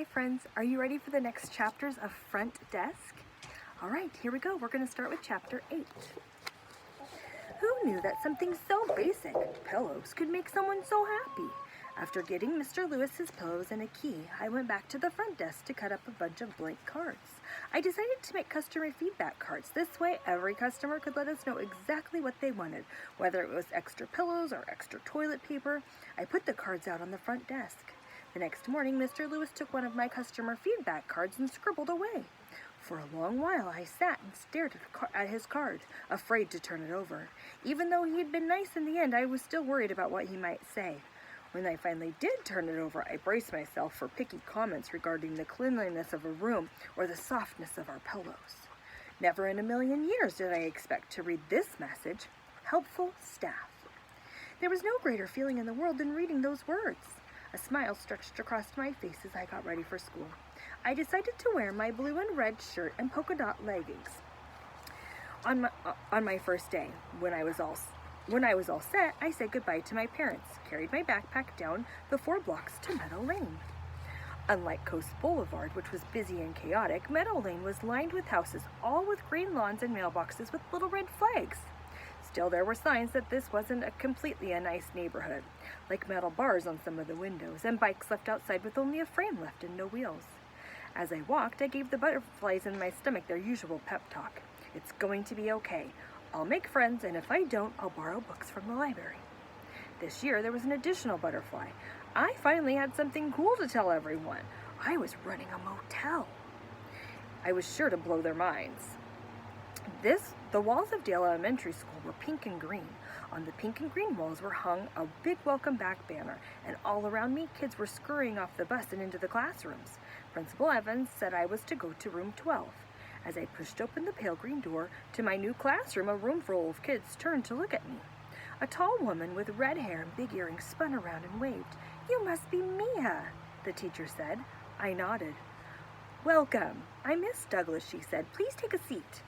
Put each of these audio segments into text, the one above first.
Hi friends, are you ready for the next chapters of Front Desk? All right, here we go. We're going to start with chapter 8. Who knew that something so basic, pillows, could make someone so happy? After getting Mr. Lewis his pillows and a key, I went back to the front desk to cut up a bunch of blank cards. I decided to make customer feedback cards. This way, every customer could let us know exactly what they wanted, whether it was extra pillows or extra toilet paper. I put the cards out on the front desk. The next morning, Mr. Lewis took one of my customer feedback cards and scribbled away. For a long while, I sat and stared at his card, afraid to turn it over. Even though he had been nice in the end, I was still worried about what he might say. When I finally did turn it over, I braced myself for picky comments regarding the cleanliness of a room or the softness of our pillows. Never in a million years did I expect to read this message: helpful staff. There was no greater feeling in the world than reading those words. A smile stretched across my face as I got ready for school. I decided to wear my blue and red shirt and polka dot leggings. On my first day, when I was all set, I said goodbye to my parents, carried my backpack down the 4 blocks to Meadow Lane. Unlike Coast Boulevard, which was busy and chaotic, Meadow Lane was lined with houses, all with green lawns and mailboxes with little red flags. Still, there were signs that this wasn't completely a nice neighborhood, like metal bars on some of the windows, and bikes left outside with only a frame left and no wheels. As I walked, I gave the butterflies in my stomach their usual pep talk. It's going to be okay. I'll make friends, and if I don't, I'll borrow books from the library. This year, there was an additional butterfly. I finally had something cool to tell everyone. I was running a motel. I was sure to blow their minds. The walls of Dale Elementary School were pink and green. On the pink and green walls were hung a big welcome back banner, and all around me, kids were scurrying off the bus and into the classrooms. Principal Evans said I was to go to room 12. As I pushed open the pale green door to my new classroom, a room full of kids turned to look at me. A tall woman with red hair and big earrings spun around and waved. "You must be Mia," the teacher said. I nodded. "Welcome. I'm Miss Douglas," she said. "Please take a seat."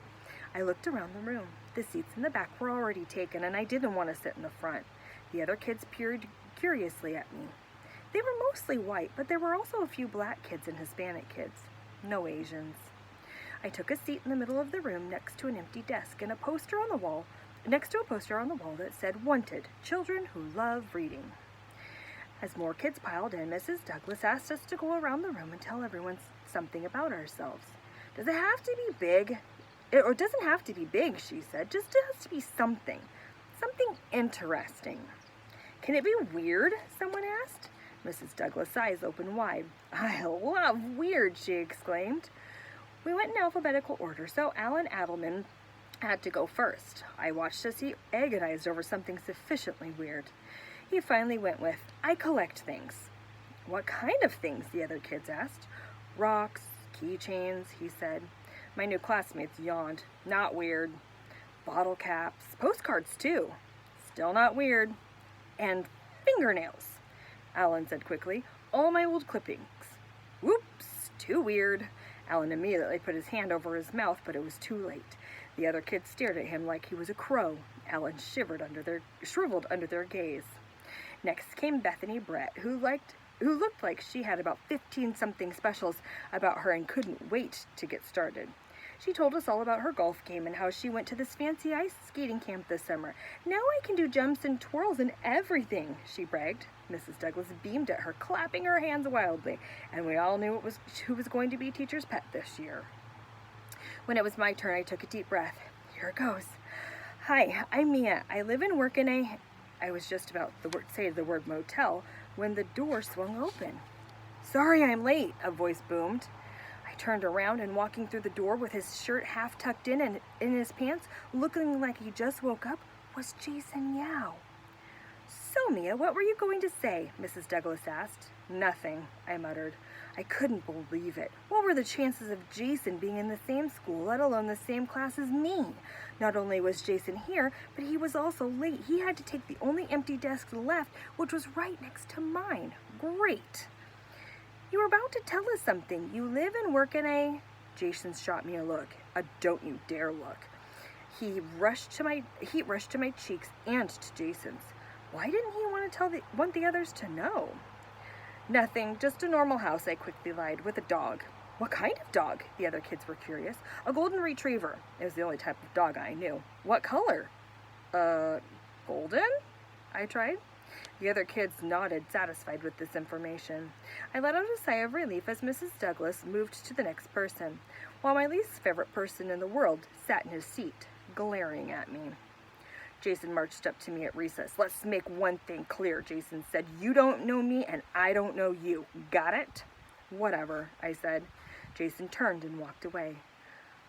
I looked around the room. The seats in the back were already taken, and I didn't want to sit in the front. The other kids peered curiously at me. They were mostly white, but there were also a few black kids and Hispanic kids. No Asians. I took a seat in the middle of the room next to an empty desk and a poster on the wall that said, "Wanted, children who love reading." As more kids piled in, Mrs. Douglas asked us to go around the room and tell everyone something about ourselves. "Does it have to be big?" Or doesn't have to be big, she said. Just has to be something interesting. "Can it be weird?" someone asked. Mrs. Douglas' eyes opened wide. "I love weird," she exclaimed. We went in alphabetical order, so Alan Adelman had to go first. I watched as he agonized over something sufficiently weird. He finally went with, "I collect things." "What kind of things?" the other kids asked. "Rocks, keychains," he said. My new classmates yawned. "Not weird." "Bottle caps, postcards too." "Still not weird." "And fingernails," Alan said quickly. "All my old clippings." "Whoops, too weird." Alan immediately put his hand over his mouth, but it was too late. The other kids stared at him like he was a crow. Alan shriveled under their gaze. Next came Bethany Brett, who looked like she had about 15-something specials about her and couldn't wait to get started. She told us all about her golf game and how she went to this fancy ice skating camp this summer. "Now I can do jumps and twirls and everything," she bragged. Mrs. Douglas beamed at her, clapping her hands wildly, and we all knew who was going to be teacher's pet this year. When it was my turn, I took a deep breath. Here it goes. "Hi, I'm Mia. I live and work in a..." I was just about to say the word motel when the door swung open. "Sorry I'm late," a voice boomed. I turned around, and walking through the door with his shirt half tucked in and in his pants, looking like he just woke up, was Jason Yao. "So, Mia, what were you going to say?" Mrs. Douglas asked. "Nothing," I muttered. I couldn't believe it. What were the chances of Jason being in the same school, let alone the same class as me? Not only was Jason here, but he was also late. He had to take the only empty desk left, which was right next to mine. Great. "You were about to tell us something. You live and work in a..." Jason shot me a look. A "don't you dare" look. Heat rushed to my cheeks and to Jason's. Why didn't he want the others to know? Nothing, just a normal house, I quickly lied, with a dog. What kind of dog? The other kids were curious. A golden retriever. It was the only type of dog I knew. What color? Golden? I tried. The other kids nodded, satisfied with this information. I let out a sigh of relief as Mrs. Douglas moved to the next person, while my least favorite person in the world sat in his seat, glaring at me. Jason marched up to me at recess. Let's make one thing clear, Jason said. You don't know me and I don't know you. Got it? Whatever, I said. Jason turned and walked away.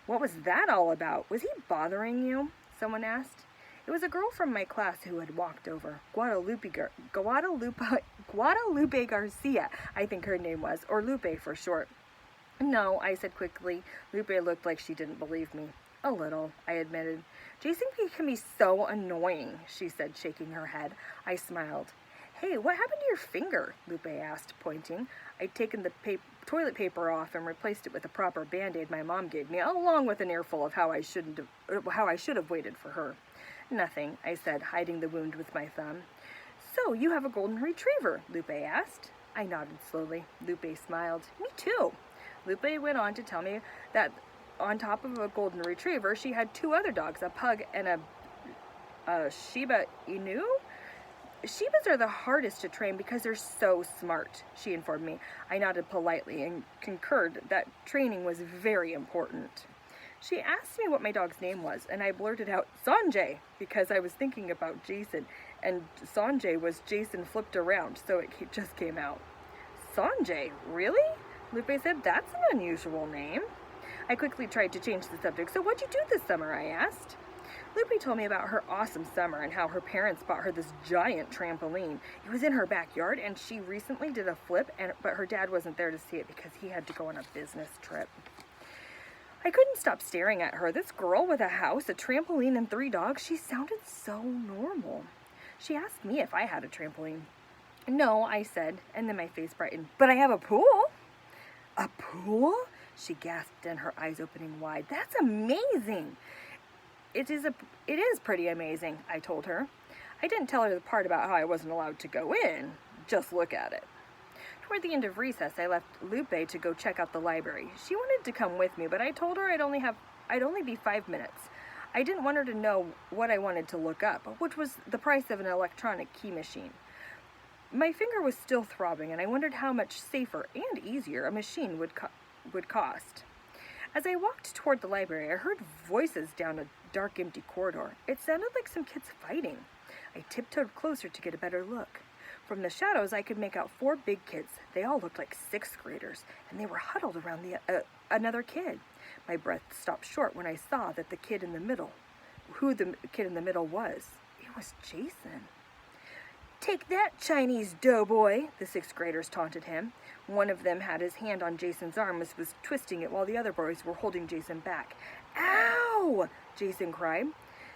What was that all about? Was he bothering you? Someone asked. It was a girl from my class who had walked over. Guadalupe Garcia, I think her name was, or Lupe for short. No, I said quickly. Lupe looked like she didn't believe me. A little, I admitted. Jason can be so annoying, she said, shaking her head. I smiled. Hey, what happened to your finger? Lupe asked, pointing. I'd taken the toilet paper off and replaced it with a proper Band-Aid my mom gave me, along with an earful of how I should have waited for her. Nothing, I said, hiding the wound with my thumb. So, you have a golden retriever? Lupe asked. I nodded slowly. Lupe smiled. Me too. Lupe went on to tell me that on top of a golden retriever, she had two other dogs, a pug and a Shiba Inu. Shibas are the hardest to train because they're so smart, she informed me. I nodded politely and concurred that training was very important. She asked me what my dog's name was, and I blurted out, Sanjay, because I was thinking about Jason, and Sanjay was Jason flipped around, so it just came out. Sanjay? Really? Lupe said, that's an unusual name. I quickly tried to change the subject. So what'd you do this summer? I asked. Lupe told me about her awesome summer and how her parents bought her this giant trampoline. It was in her backyard, and she recently did a flip, but her dad wasn't there to see it because he had to go on a business trip. I couldn't stop staring at her. This girl with a house, a trampoline, and 3 dogs, she sounded so normal. She asked me if I had a trampoline. No, I said, and then my face brightened. But I have a pool. A pool? She gasped, and her eyes opening wide. That's amazing. It is pretty amazing, I told her. I didn't tell her the part about how I wasn't allowed to go in. Just look at it. Toward the end of recess, I left Lupe to go check out the library. She wanted to come with me, but I told her I'd only be 5 minutes. I didn't want her to know what I wanted to look up, which was the price of an electronic key machine. My finger was still throbbing, and I wondered how much safer and easier a machine would cost. As I walked toward the library, I heard voices down a dark, empty corridor. It sounded like some kids fighting. I tiptoed closer to get a better look. From the shadows, I could make out 4 big kids. They all looked like 6th graders, and they were huddled around another kid. My breath stopped short when I saw that the kid in the middle was. It was Jason. Take that, Chinese doughboy, the 6th graders taunted him. One of them had his hand on Jason's arm and was twisting it while the other boys were holding Jason back. Ow! Jason cried.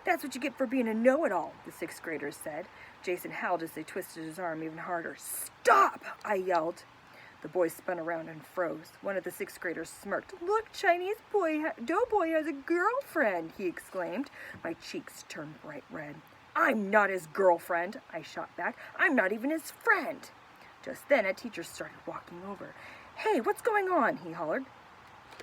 That's what you get for being a know-it-all, the 6th graders said. Jason howled as they twisted his arm even harder. Stop! I yelled. The boy spun around and froze. One of the 6th graders smirked. Look, Chinese doughboy has a girlfriend, he exclaimed. My cheeks turned bright red. I'm not his girlfriend, I shot back. I'm not even his friend. Just then, a teacher started walking over. Hey, what's going on? He hollered.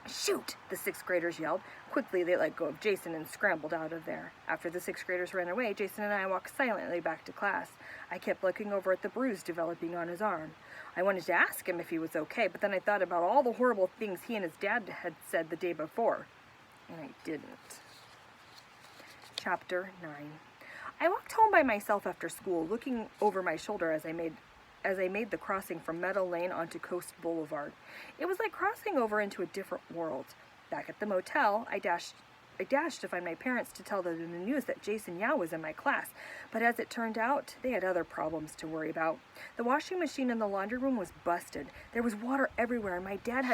Shoot, the 6th graders yelled. Quickly, they let go of Jason and scrambled out of there. After the 6th graders ran away, Jason and I walked silently back to class. I kept looking over at the bruise developing on his arm. I wanted to ask him if he was okay, but then I thought about all the horrible things he and his dad had said the day before. And I didn't. Chapter 9. I walked home by myself after school, looking over my shoulder as I made the crossing from Meadow Lane onto Coast Boulevard. It was like crossing over into a different world. Back at the motel, I dashed to find my parents to tell them the news that Jason Yao was in my class, but as it turned out, they had other problems to worry about. The washing machine in the laundry room was busted. There was water everywhere, and my dad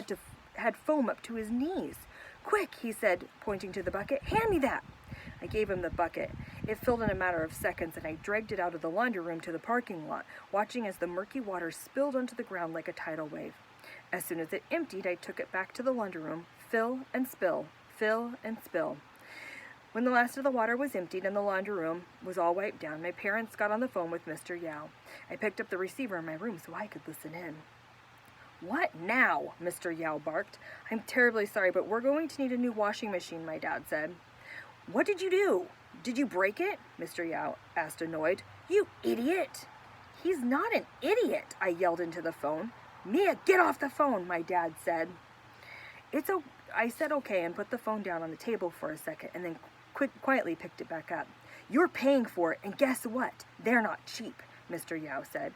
had foam up to his knees. Quick, he said, pointing to the bucket. Hand me that. I gave him the bucket. It filled in a matter of seconds, and I dragged it out of the laundry room to the parking lot, watching as the murky water spilled onto the ground like a tidal wave. As soon as it emptied, I took it back to the laundry room. Fill and spill, fill and spill. When the last of the water was emptied and the laundry room was all wiped down, my parents got on the phone with Mr. Yao. I picked up the receiver in my room so I could listen in. "What now?" Mr. Yao barked. "I'm terribly sorry, but we're going to need a new washing machine," my dad said. "What did you do? Did you break it?" Mr. Yao asked, annoyed. "You idiot!" "He's not an idiot," I yelled into the phone. "Mia, get off the phone," my dad said. I said okay and put the phone down on the table for a second and then quietly picked it back up. "You're paying for it, and guess what? They're not cheap," Mr. Yao said.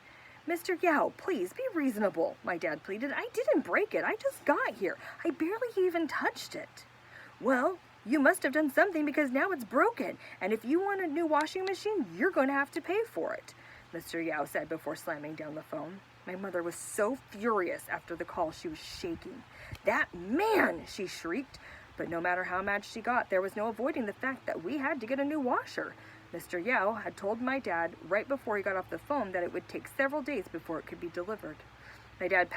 "Mr. Yao, please be reasonable," my dad pleaded. "I didn't break it. I just got here. I barely even touched it." "Well, you must have done something because now it's broken, and if you want a new washing machine, you're going to have to pay for it," Mr. Yao said before slamming down the phone. My mother was so furious after the call she was shaking. "That man!" she shrieked. But no matter how mad she got, there was no avoiding the fact that we had to get a new washer. Mr. Yao had told my dad right before he got off the phone that it would take several days before it could be delivered. My dad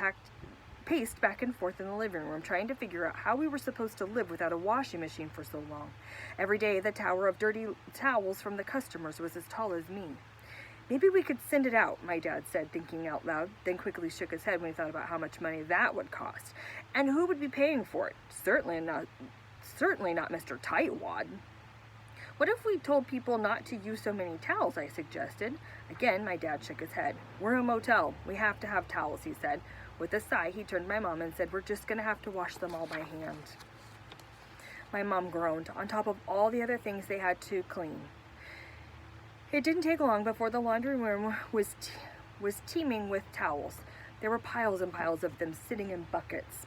paced back and forth in the living room, trying to figure out how we were supposed to live without a washing machine for so long. Every day, the tower of dirty towels from the customers was as tall as me. "Maybe we could send it out," my dad said, thinking out loud, then quickly shook his head when he thought about how much money that would cost. And who would be paying for it? Certainly not Mr. Tightwad. "What if we told people not to use so many towels?" I suggested. Again, my dad shook his head. "We're a motel. We have to have towels," he said. With a sigh, he turned to my mom and said, "We're just going to have to wash them all by hand." My mom groaned, on top of all the other things they had to clean. It didn't take long before the laundry room was teeming with towels. There were piles and piles of them sitting in buckets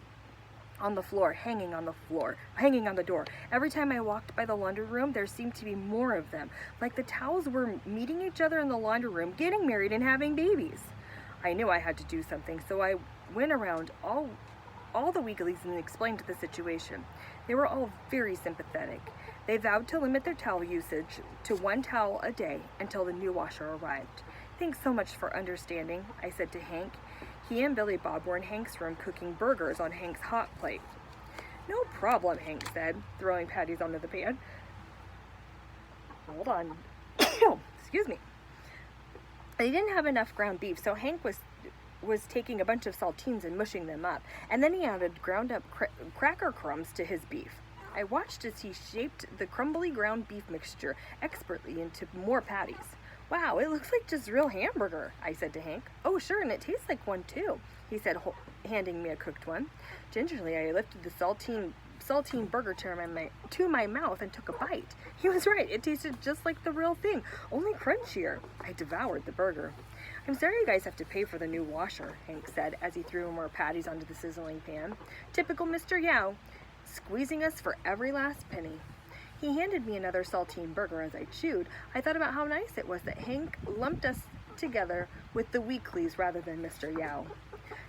on the floor, hanging on the door. Every time I walked by the laundry room, there seemed to be more of them, like the towels were meeting each other in the laundry room, getting married and having babies. I knew I had to do something, so I went around all the weeklies and explained the situation. They were all very sympathetic. They vowed to limit their towel usage to 1 towel a day until the new washer arrived. "Thanks so much for understanding," I said to Hank. He and Billy Bob were in Hank's room cooking burgers on Hank's hot plate. "No problem," Hank said, throwing patties onto the pan. Hold on. Excuse me. They didn't have enough ground beef, so Hank was taking a bunch of saltines and mushing them up, and then he added ground up cracker crumbs to his beef. I watched as he shaped the crumbly ground beef mixture expertly into more patties. "Wow, it looks like just real hamburger," I said to Hank. "Oh, sure, and it tastes like one too," he said, handing me a cooked one. Gingerly, I lifted the saltine burger to my mouth and took a bite. He was right, it tasted just like the real thing, only crunchier. I devoured the burger. "I'm sorry you guys have to pay for the new washer," Hank said as he threw more patties onto the sizzling pan. "Typical Mr. Yao, squeezing us for every last penny." He handed me another saltine burger as I chewed. I thought about how nice it was that Hank lumped us together with the weeklies rather than Mr. Yao.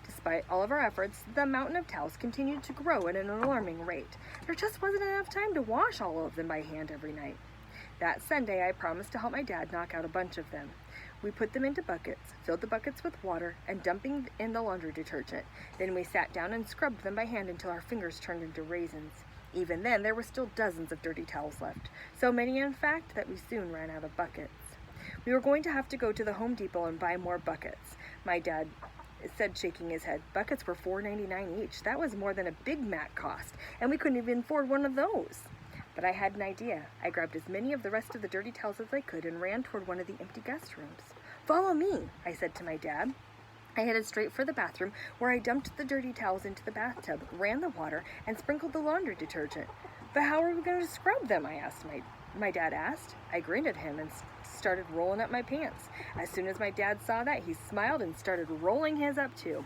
Despite all of our efforts, the mountain of towels continued to grow at an alarming rate. There just wasn't enough time to wash all of them by hand every night. That Sunday, I promised to help my dad knock out a bunch of them. We put them into buckets, filled the buckets with water, and dumping in the laundry detergent. Then we sat down and scrubbed them by hand until our fingers turned into raisins. Even then, there were still dozens of dirty towels left. So many, in fact, that we soon ran out of buckets. We were going to have to go to the Home Depot and buy more buckets. My dad said, shaking his head. Buckets were $4.99 each. That was more than a Big Mac cost, and we couldn't even afford one of those. But I had an idea. I grabbed as many of the rest of the dirty towels as I could and ran toward one of the empty guest rooms. "Follow me," I said to my dad. I headed straight for the bathroom, where I dumped the dirty towels into the bathtub, ran the water, and sprinkled the laundry detergent. "But how are we going to scrub them?" My dad asked. I grinned at him and started rolling up my pants. As soon as my dad saw that, he smiled and started rolling his up too.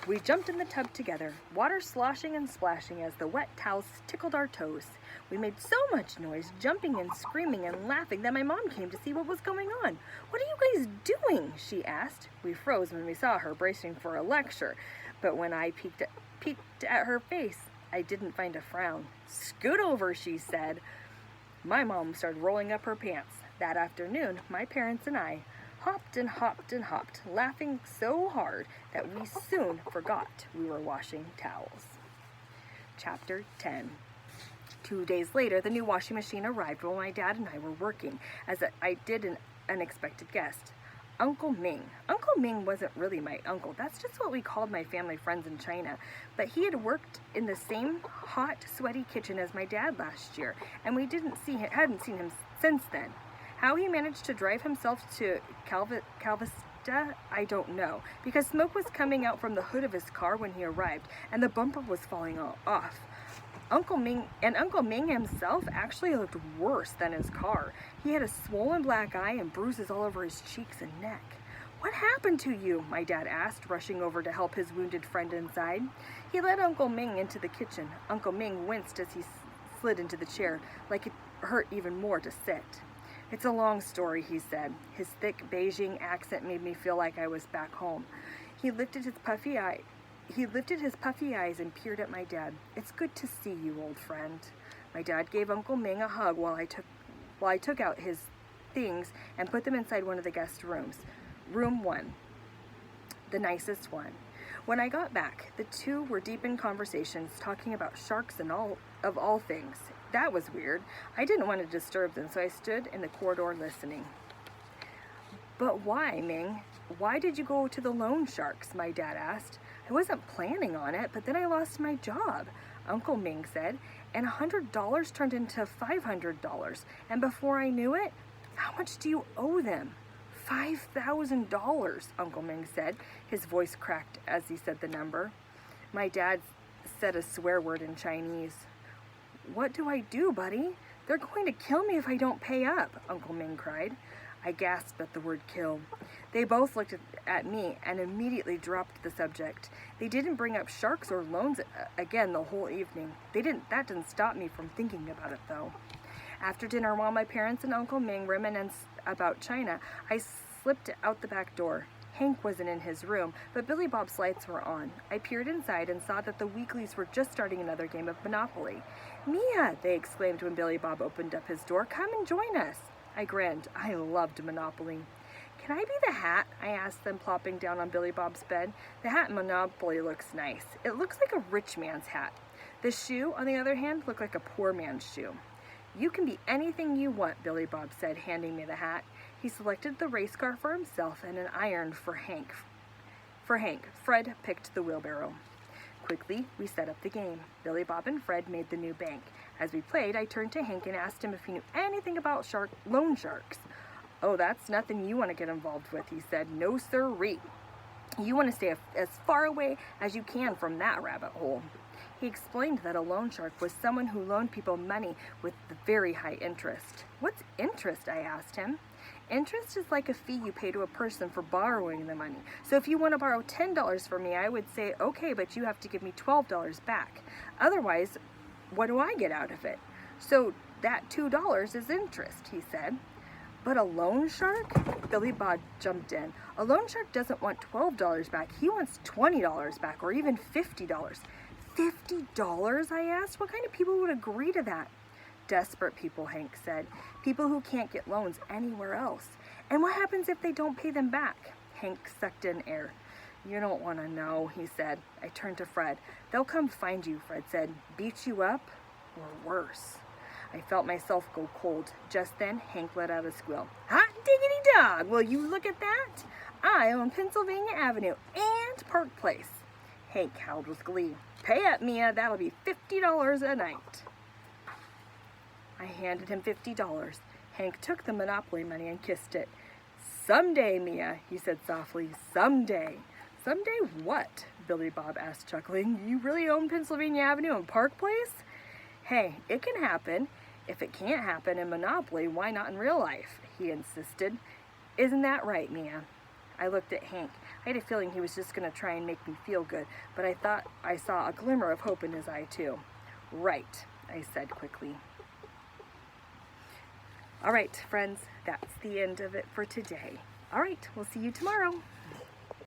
We jumped in the tub together, water sloshing and splashing as the wet towels tickled our toes. We made so much noise, jumping and screaming and laughing, that my mom came to see what was going on. "What are you guys doing?" she asked. We froze when we saw her bracing for a lecture, but when I peeked at her face, I didn't find a frown. "Scoot over," she said. My mom started rolling up her pants. That afternoon, my parents and I hopped and hopped and hopped, laughing so hard that we soon forgot we were washing towels. Chapter 10. 2 days later, the new washing machine arrived while my dad and I were working, as I did an unexpected guest. Uncle Ming. Uncle Ming wasn't really my uncle. That's just what we called my family friends in China. But he had worked in the same hot, sweaty kitchen as my dad last year, and we hadn't seen him since then. How he managed to drive himself to Calvista, I don't know, because smoke was coming out from the hood of his car when he arrived, and the bumper was falling off. Uncle Ming himself actually looked worse than his car. He had a swollen black eye and bruises all over his cheeks and neck. "What happened to you?" my dad asked, rushing over to help his wounded friend inside. He led Uncle Ming into the kitchen. Uncle Ming winced as he slid into the chair, like it hurt even more to sit. "It's a long story," he said. His thick Beijing accent made me feel like I was back home. He lifted his puffy eyes and peered at my dad. "It's good to see you, old friend." My dad gave Uncle Ming a hug while I took out his things and put them inside one of the guest rooms. Room 1, the nicest one. When I got back, the two were deep in conversations, talking about sharks and all things. That was weird. I didn't want to disturb them, so I stood in the corridor listening. "But why, Ming? Why did you go to the loan sharks?" my dad asked. "I wasn't planning on it, but then I lost my job," Uncle Ming said, "and $100 turned into $500, and before I knew it, how much do you owe them?" $5,000, Uncle Ming said. His voice cracked as he said the number. My dad said a swear word in Chinese. "What do I do, buddy? They're going to kill me if I don't pay up," Uncle Ming cried. I gasped at the word kill. They both looked at me and immediately dropped the subject. They didn't bring up sharks or loans again the whole evening. That didn't stop me from thinking about it, though. After dinner, while my parents and Uncle Ming reminisced about China, I slipped out the back door. Hank wasn't in his room, but Billy Bob's lights were on. I peered inside and saw that the Weeklies were just starting another game of Monopoly. "Mia!" they exclaimed when Billy Bob opened up his door. "Come and join us." I grinned. I loved Monopoly. "Can I be the hat?" I asked them, plopping down on Billy Bob's bed. The hat in Monopoly looks nice. It looks like a rich man's hat. The shoe, on the other hand, looked like a poor man's shoe. "You can be anything you want," Billy Bob said, handing me the hat. He selected the race car for himself and an iron for Hank. Fred picked the wheelbarrow. Quickly, we set up the game. Billy Bob and Fred made the new bank. As we played, I turned to Hank and asked him if he knew anything about loan sharks. "Oh, that's nothing you want to get involved with," he said. "No sirree. You want to stay as far away as you can from that rabbit hole." He explained that a loan shark was someone who loaned people money with very high interest. "What's interest?" I asked him. "Interest is like a fee you pay to a person for borrowing the money. So if you want to borrow $10 from me, I would say, okay, but you have to give me $12 back. Otherwise, what do I get out of it? So that $2 is interest," he said. "But a loan shark?" Billy Bob jumped in. "A loan shark doesn't want $12 back. He wants $20 back, or even $50. $50? I asked. "What kind of people would agree to that?" "Desperate people," Hank said. "People who can't get loans anywhere else." "And what happens if they don't pay them back?" Hank sucked in air. "You don't want to know," he said. I turned to Fred. "They'll come find you," Fred said. "Beat you up, or worse." I felt myself go cold. Just then, Hank let out a squeal. "Hot diggity dog! Will you look at that? I own Pennsylvania Avenue and Park Place." Hank howled with glee. "Pay up, Mia. That'll be $50 a night." I handed him $50. Hank took the Monopoly money and kissed it. "Someday, Mia," he said softly. "Someday." "Someday what?" Billy Bob asked, chuckling. "You really own Pennsylvania Avenue and Park Place?" "Hey, it can happen. If it can't happen in Monopoly, why not in real life?" he insisted. "Isn't that right, Mia?" I looked at Hank. I had a feeling he was just going to try and make me feel good, but I thought I saw a glimmer of hope in his eye, too. "Right," I said quickly. All right, friends, that's the end of it for today. All right, we'll see you tomorrow.